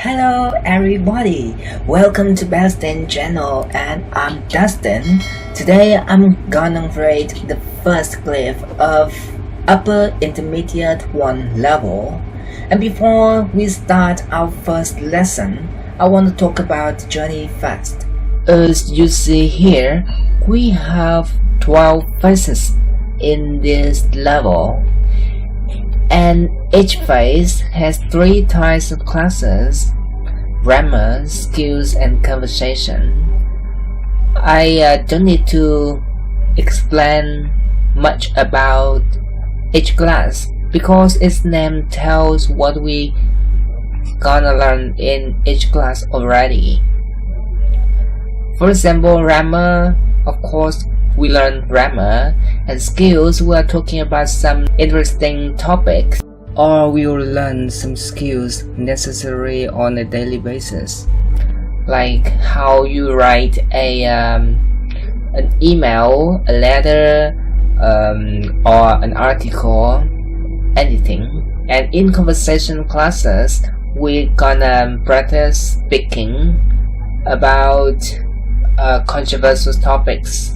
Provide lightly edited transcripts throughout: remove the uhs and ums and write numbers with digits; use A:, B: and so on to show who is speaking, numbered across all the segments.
A: Hello everybody, welcome to Bastin channel and I'm Dustin. Today I'm gonna read the first clip of Upper Intermediate 1 level. And before we start our first lesson, I want to talk about the journey first. As you see here, we have 12 phases in this level. And each phase has 3 types of classes: grammar, skills, and conversation. I don't need to explain much about each class because its name tells what we gonna learn in each class already. For example, grammar, of course, we learn grammar, and skills, we are talking about some interesting topics, or we will learn some skills necessary on a daily basis, like how you write an email, a letter, or an article, anything. And in conversation classes, we're gonna practice speaking about controversial topics.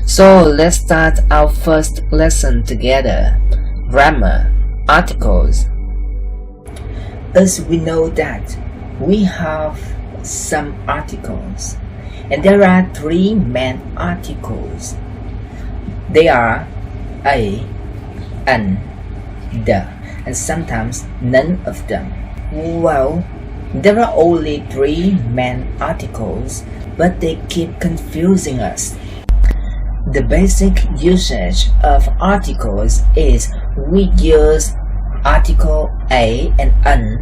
A: So let's start our first lesson together. Grammar, articles. As we know that we have some articles, and there are 3 main articles. They are a, an, the, and sometimes none of them. Well, there are only 3 main articles, but they keep confusing us. The basic usage of articles is we use article a and an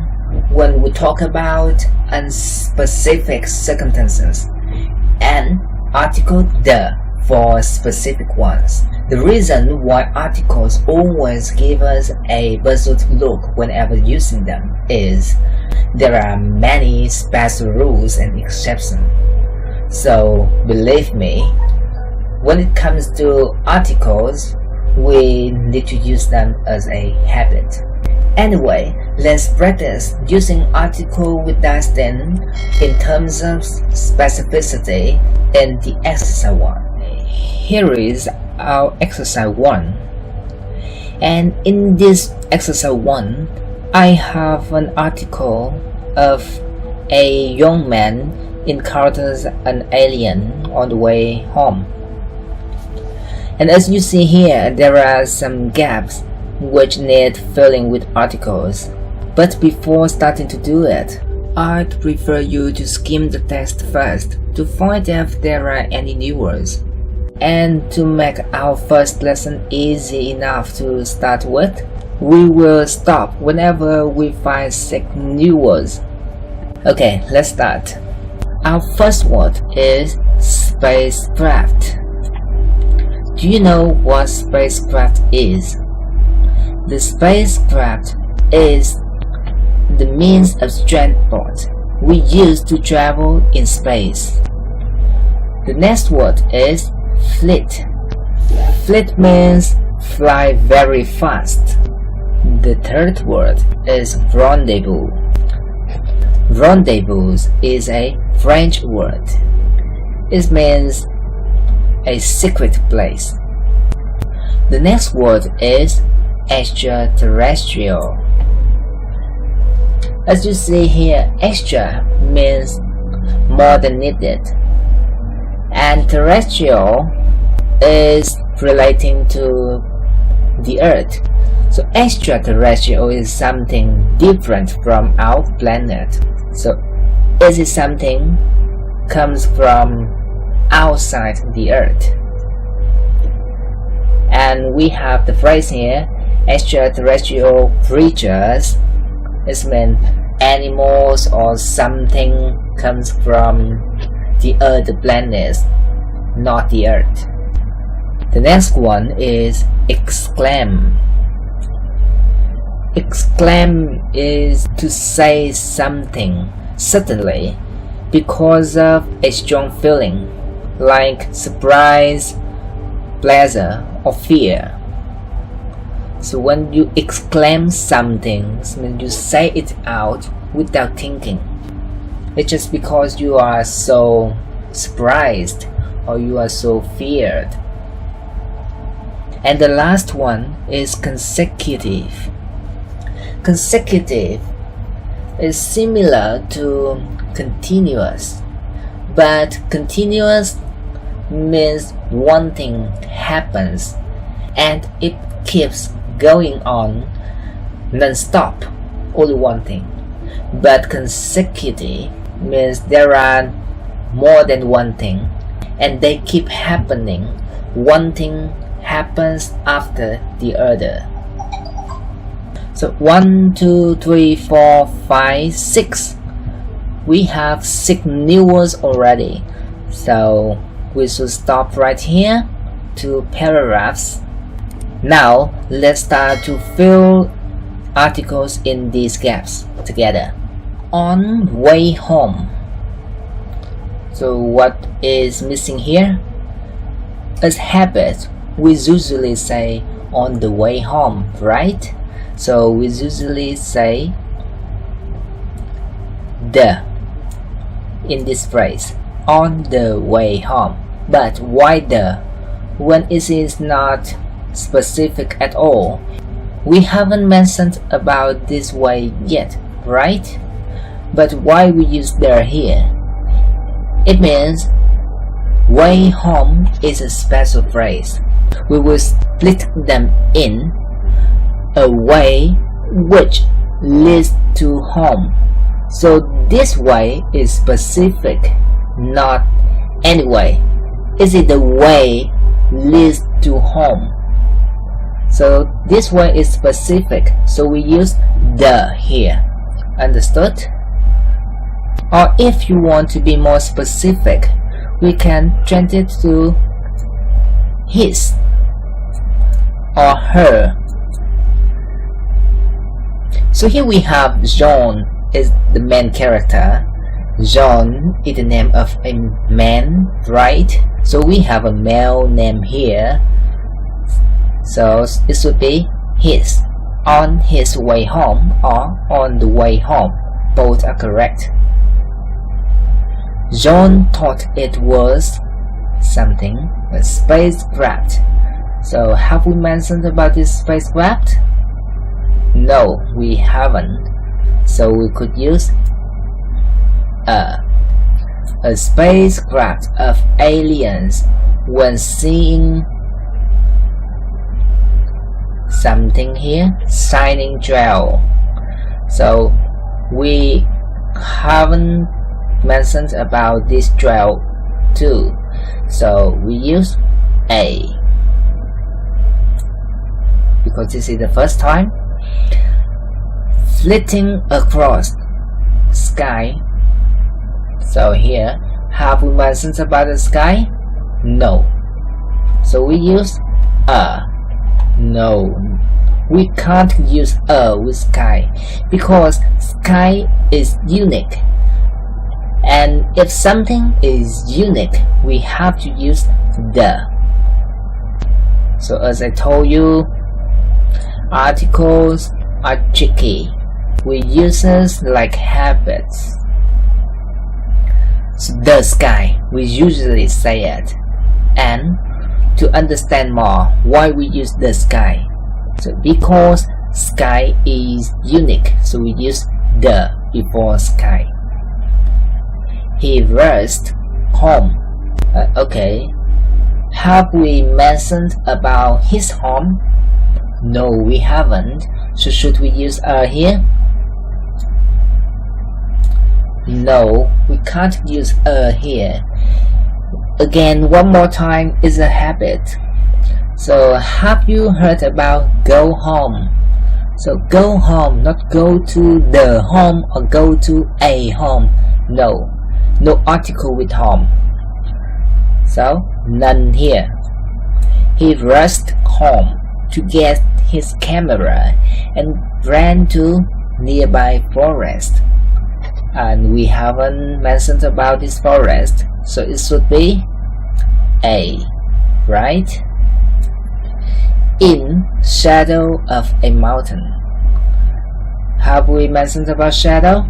A: when we talk about unspecific circumstances, and article the for specific ones. The reason why articles always give us a puzzled look whenever using them is there are many special rules and exceptions. So believe me, when it comes to articles, we need to use them as a habit. Anyway, let's practice using article with Dustin in terms of specificity in the exercise 1. Here is our exercise 1. And in this exercise 1, I have an article of a young man encounters an alien on the way home. And as you see here, there are some gaps which need filling with articles. But before starting to do it, I'd prefer you to skim the text first to find if there are any new words. And to make our first lesson easy enough to start with, we will stop whenever we find 6 new words. Okay, let's start. Our first word is spacecraft. Do you know what spacecraft is? The spacecraft is the means of transport we use to travel in space. The next word is fleet. Fleet means fly very fast. The third word is rendezvous. Rendezvous is a French word. It means a secret place. The next word is extraterrestrial. As you see here, extra means more than needed, and terrestrial is relating to the Earth. So extraterrestrial is something different from our planet. So is it something comes from outside the Earth? And we have the phrase here, extraterrestrial creatures. This means animals or something comes from the other planets, not the Earth. The next one is exclaim. Exclaim is to say something suddenly because of a strong feeling, like surprise, pleasure, or fear. So when you exclaim something, it means you say it out without thinking. It's just because you are so surprised or you are so feared. And the last one is consecutive. Consecutive is similar to continuous, but continuous means one thing happens and it keeps going on non-stop, only one thing. But consecutive means there are more than one thing and they keep happening. One thing happens after the other. So 1, 2, 3, 4, 5, 6. We have 6 new words already. So we should stop right here. 2 paragraphs. Now let's start to fill articles in these gaps together. On way home. So what is missing here? As habit, we usually say on the way home, right? So we usually say the in this phrase, on the way home. But why the when it is not specific at all? We haven't mentioned about this way yet, right? But why we use the here? It means way home is a special phrase. We will split them in a way which leads to home. So this way is specific, not any way. Is it the way leads to home? So this way is specific, so we use the here. Understood? Or if you want to be more specific, we can change it to his or her. So here we have John is the main character. John is the name of a man, right? So we have a male name here. So it should be his, on his way home or on the way home. Both are correct. John thought it was something, a spacecraft. So have we mentioned about this spacecraft? No, we haven't. So we could use a spacecraft of aliens when seeing something here, shining jewel. So we haven't mentioned about this jewel too. So we use a because this is the first time. Flitting across sky. So here, have we mentioned about the sky? No. So we use a. No, we can't use a with sky because sky is unique. And if something is unique, we have to use the. So as I told you, articles are tricky. We use it like habits. So the sky, we usually say it. And to understand more why we use the sky. So because sky is unique, so we use the before sky. He rushed home. Okay. Have we mentioned about his home? No, we haven't. So should we use here? No, we can't use here. Again, one more time, is a habit. So have you heard about go home? So go home, not go to the home or go to a home. No, no article with home. So none here. He rushed home to get his camera and ran to nearby forest. And we haven't mentioned about this forest, so it should be a, right? In shadow of a mountain. Have we mentioned about shadow?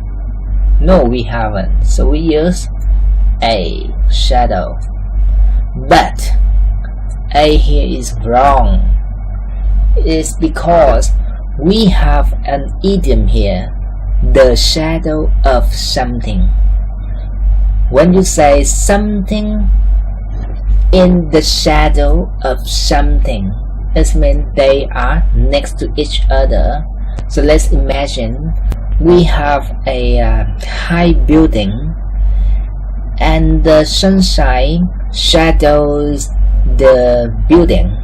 A: No, we haven't. So we use a shadow. But a here is wrong. It's because we have an idiom here, the shadow of something. When you say something in the shadow of something, it means they are next to each other. So let's imagine we have a high building and the sunshine shadows the building.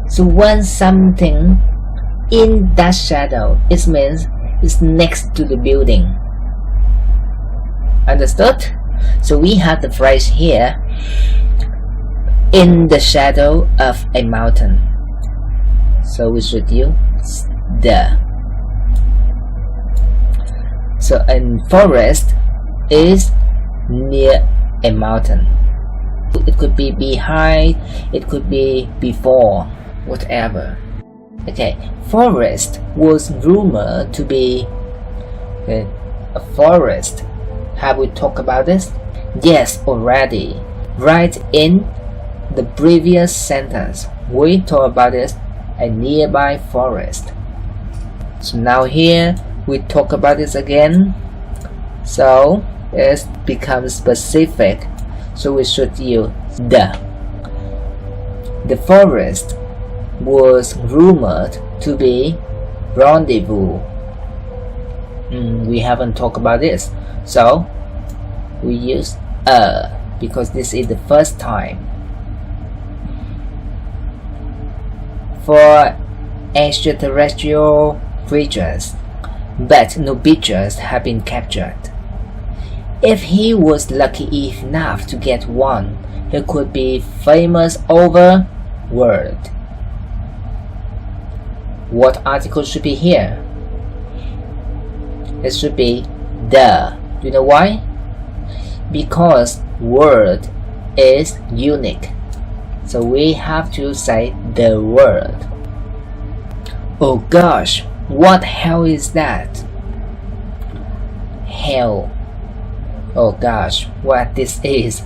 A: So when something in that shadow, it means it's next to the building. Understood? So we have the phrase here, in the shadow of a mountain. So we should use the. So a forest is near a mountain. It could be behind, it could be before, whatever. Okay, forest was rumored to be a forest. Have we talked about this? Yes, already. Right in the previous sentence, we talked about this, a nearby forest. So now here we talk about this again. So it becomes specific. So we should use the. The forest was rumored to be rendezvous. We haven't talked about this. So we use a because this is the first time. For extraterrestrial creatures, but no pictures have been captured. If he was lucky enough to get one, he could be famous over world. What article should be here? It should be the. Do you know why? Because word is unique. So we have to say the word. Oh gosh, what hell is that? Hell. Oh gosh, what this is.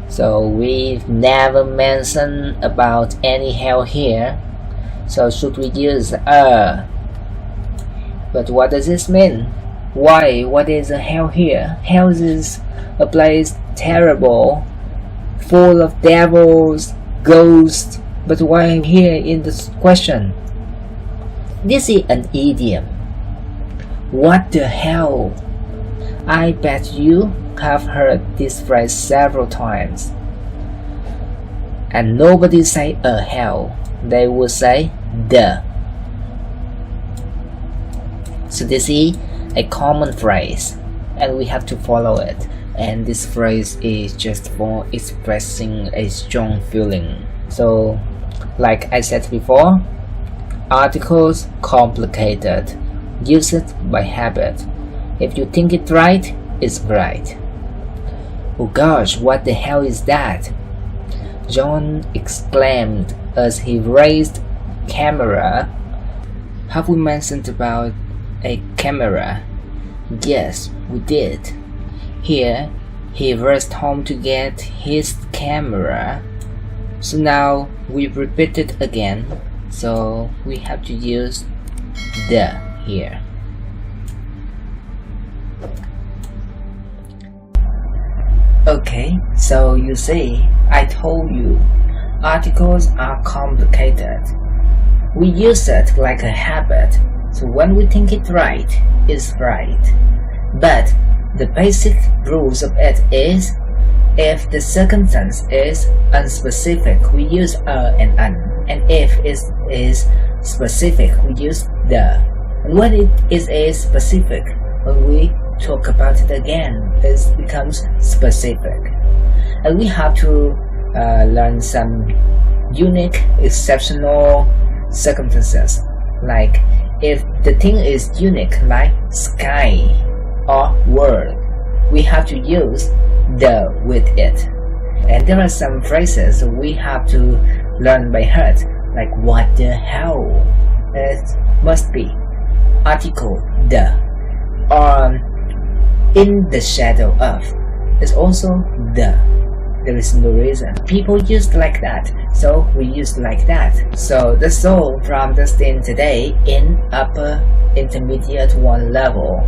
A: So we've never mentioned about any hell here. So should we use a? But what does this mean? Why? What is a hell here? Hell is a place terrible, full of devils, ghosts. But why here in this question? This is an idiom. What the hell? I bet you have heard this phrase several times. And nobody say a hell. They will say the. So this is a common phrase and we have to follow it. And this phrase is just for expressing a strong feeling. So like I said before, articles complicated. Use it by habit. If you think it right, it's right. Oh gosh, what the hell is that? John exclaimed as he raised camera. Have we mentioned about a camera? Yes, we did. Here, he raced home to get his camera. So now we repeat it again. So we have to use the here. Okay, so you see, I told you, articles are complicated. We use it like a habit, so when we think it right, it's right. But the basic rules of it is, if the circumstance is unspecific, we use a and an, and if it is specific, we use the. And when it is specific, when we talk about it again, it becomes specific. And we have to learn some unique, exceptional circumstances. Like if the thing is unique, like sky or world, we have to use the with it. And there are some phrases we have to learn by heart, like what the hell. It must be article the. or in the shadow of. It's also the. There is no reason. People used like that, so we use like that. So that's all from Dustin today in upper intermediate 1 level.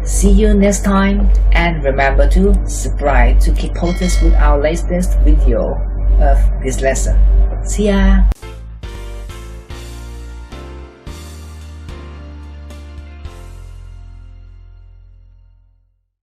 A: See you next time, and remember to subscribe to keep posted with our latest video of this lesson. See ya!